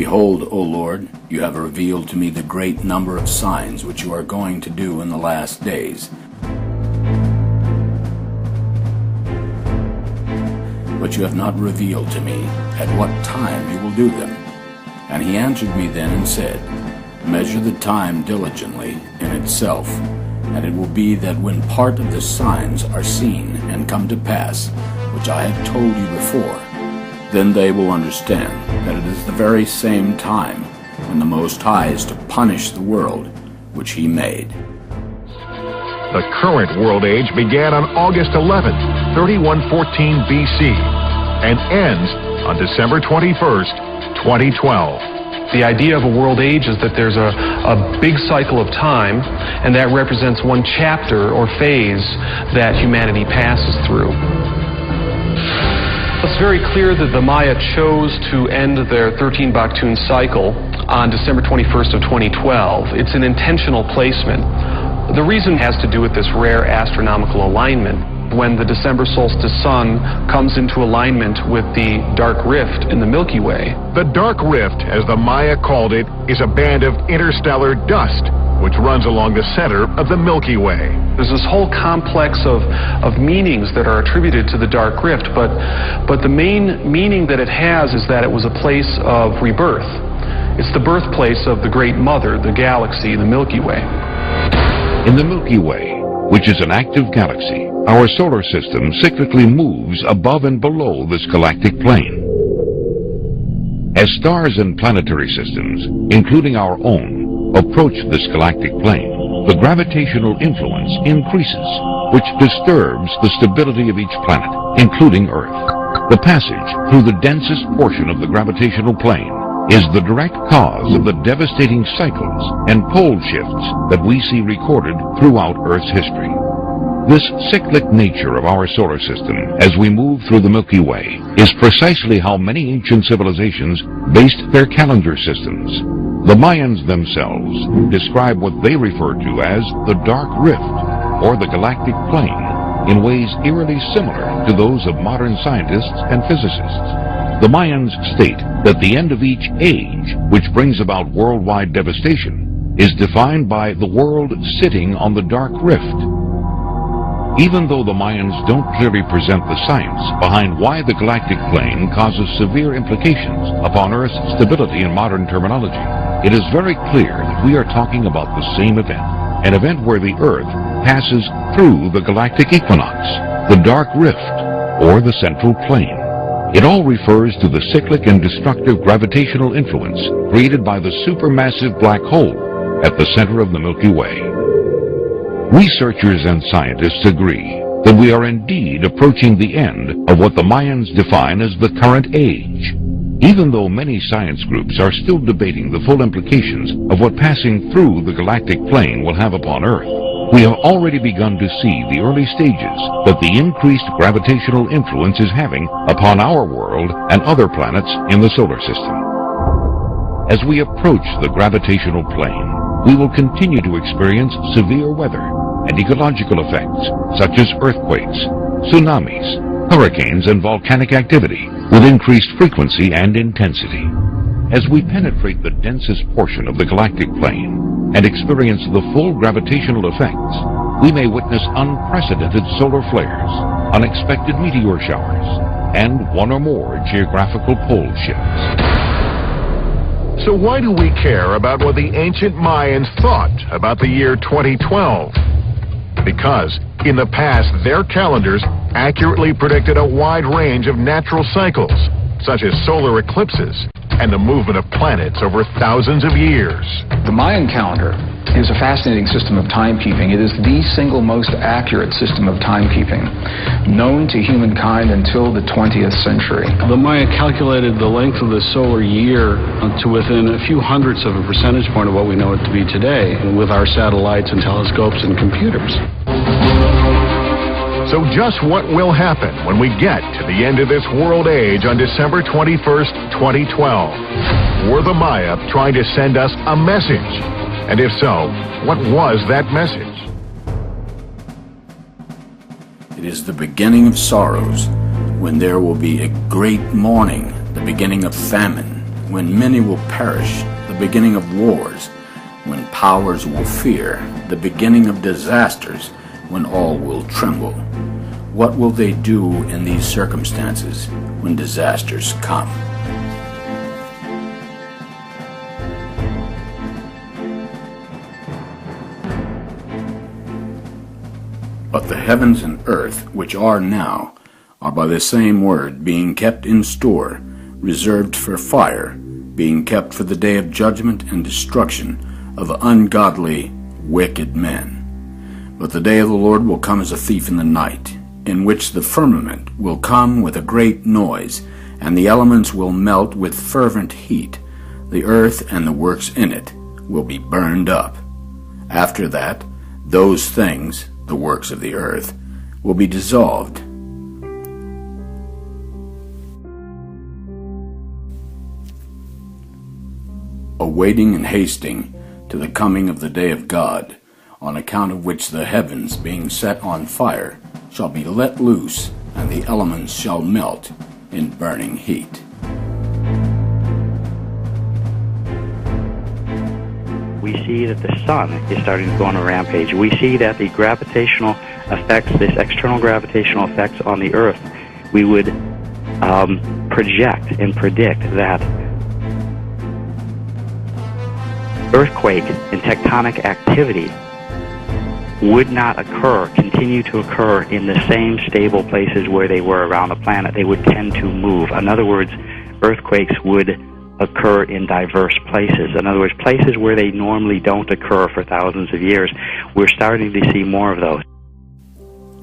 Behold, O Lord, you have revealed to me the great number of signs which you are going to do in the last days. But you have not revealed to me at what time you will do them. And he answered me then and said, Measure the time diligently in itself, and it will be that when part of the signs are seen and come to pass, which I have told you before, then they will understand that it is the very same time when the Most High is to punish the world which he made. The current world age began on August 11th, 3114 BC, and ends on December 21st, 2012. The idea of a world age is that there's a big cycle of time, and that represents one chapter or phase that humanity passes through. It's very clear that the Maya chose to end their 13 Baktun cycle on December 21st of 2012. It's an intentional placement. The reason has to do with this rare astronomical alignment. When the December solstice sun comes into alignment with the dark rift in the Milky Way. The dark rift, as the Maya called it, is a band of interstellar dust which runs along the center of the Milky Way. There's this whole complex of meanings that are attributed to the dark rift, but the main meaning that it has is that it was a place of rebirth. It's the birthplace of the Great Mother, the galaxy, the Milky Way. In the Milky Way, which is an active galaxy, our solar system cyclically moves above and below this galactic plane. As stars and planetary systems, including our own, approach this galactic plane, the gravitational influence increases, which disturbs the stability of each planet, including Earth. The passage through the densest portion of the gravitational plane is the direct cause of the devastating cycles and pole shifts that we see recorded throughout Earth's history. This cyclic nature of our solar system as we move through the Milky Way is precisely how many ancient civilizations based their calendar systems. The Mayans themselves describe what they refer to as the Dark Rift, or the galactic plane, in ways eerily similar to those of modern scientists and physicists. The Mayans state that the end of each age, which brings about worldwide devastation, is defined by the world sitting on the Dark Rift. Even though the Mayans don't clearly present the science behind why the galactic plane causes severe implications upon Earth's stability in modern terminology, it is very clear that we are talking about the same event, an event where the Earth passes through the galactic equinox, the dark rift, or the central plane. It all refers to the cyclic and destructive gravitational influence created by the supermassive black hole at the center of the Milky Way. Researchers and scientists agree that we are indeed approaching the end of what the Mayans define as the current age. Even though many science groups are still debating the full implications of what passing through the galactic plane will have upon Earth, we have already begun to see the early stages that the increased gravitational influence is having upon our world and other planets in the solar system. As we approach the gravitational plane, we will continue to experience severe weather and ecological effects such as earthquakes, tsunamis, hurricanes, and volcanic activity with increased frequency and intensity. As we penetrate the densest portion of the galactic plane and experience the full gravitational effects, we may witness unprecedented solar flares, unexpected meteor showers, and one or more geographical pole shifts. So why do we care about what the ancient Mayans thought about the year 2012? Because in the past, their calendars accurately predicted a wide range of natural cycles, such as solar eclipses and the movement of planets over thousands of years. The Mayan calendar is a fascinating system of timekeeping. It is the single most accurate system of timekeeping known to humankind until the 20th century. The Maya calculated the length of the solar year to within a few hundredths of a percentage point of what we know it to be today with our satellites and telescopes and computers. So just what will happen when we get to the end of this world age on December 21st, 2012? Were the Maya trying to send us a message? And if so, what was that message? It is the beginning of sorrows, when there will be a great mourning, the beginning of famine, when many will perish, the beginning of wars, when powers will fear, the beginning of disasters, when all will tremble. What will they do in these circumstances when disasters come? But the heavens and earth, which are now, are by the same word being kept in store, reserved for fire, being kept for the day of judgment and destruction of ungodly, wicked men. But the day of the Lord will come as a thief in the night, in which the firmament will come with a great noise, and the elements will melt with fervent heat. The earth and the works in it will be burned up. After that, those things, the works of the earth, will be dissolved. Awaiting and hasting to the coming of the day of God, on account of which the heavens, being set on fire, shall be let loose, and the elements shall melt in burning heat. We see that the sun is starting to go on a rampage. We see that the gravitational effects, this external gravitational effects on the earth, we would project and predict that earthquake and tectonic activity would not continue to occur in the same stable places where they were around the planet. They would tend to move. In other words, earthquakes would occur in diverse places. In other words, places where they normally don't occur for thousands of years. We're starting to see more of those.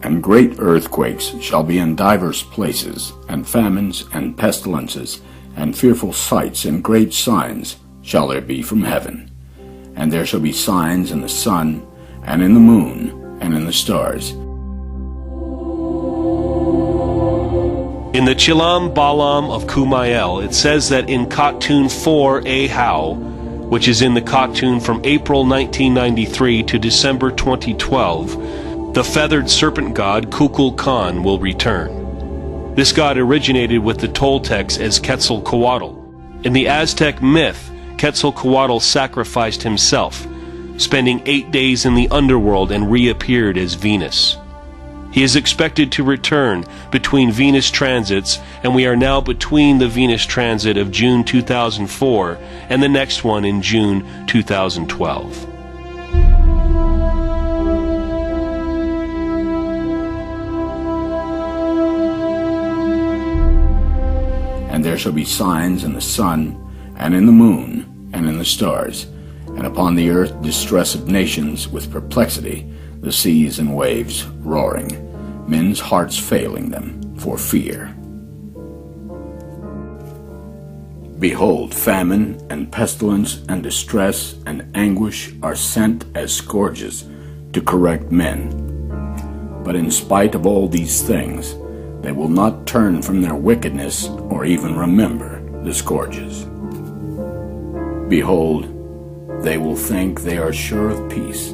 And great earthquakes shall be in divers places, and famines and pestilences, and fearful sights and great signs shall there be from heaven. And there shall be signs in the sun, and in the moon, and in the stars. In the Chilam Balam of Kumail, it says that in Cartoon 4 Ahau, which is in the cartoon from April 1993 to December 2012, the feathered serpent god Kukulkan will return. This god originated with the Toltecs as Quetzalcoatl. In the Aztec myth, Quetzalcoatl sacrificed himself, spending 8 days in the underworld, and reappeared as Venus. He is expected to return between Venus transits, and we are now between the Venus transit of June 2004 and the next one in June 2012. And there shall be signs in the sun, and in the moon, and in the stars, and upon the earth distress of nations with perplexity, the seas and waves roaring, men's hearts failing them for fear. Behold, famine and pestilence and distress and anguish are sent as scourges to correct men. But in spite of all these things, they will not turn from their wickedness or even remember the scourges. Behold, they will think they are sure of peace,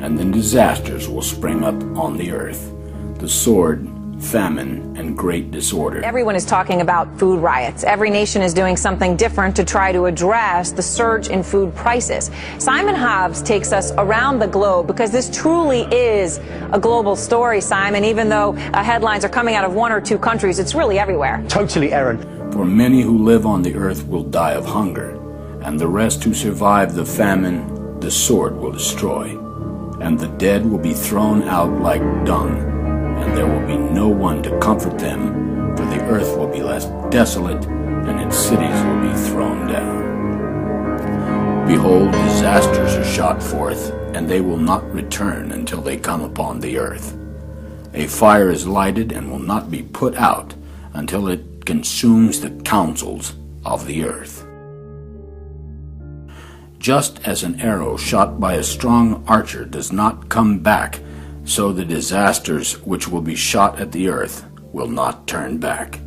and then disasters will spring up on the earth, the sword, famine, and great disorder. Everyone is talking about food riots. Every nation is doing something different to try to address the surge in food prices. Simon Hobbs takes us around the globe because this truly is a global story, Simon. Even though headlines are coming out of one or two countries, it's really everywhere. Totally, Aaron. For many who live on the earth will die of hunger, and the rest who survive the famine, the sword will destroy, and the dead will be thrown out like dung, and there will be no one to comfort them, for the earth will be left desolate, and its cities will be thrown down. Behold, disasters are shot forth, and they will not return until they come upon the earth. A fire is lighted and will not be put out until it consumes the counsels of the earth. Just as an arrow shot by a strong archer does not come back, so the disasters which will be shot at the earth will not turn back.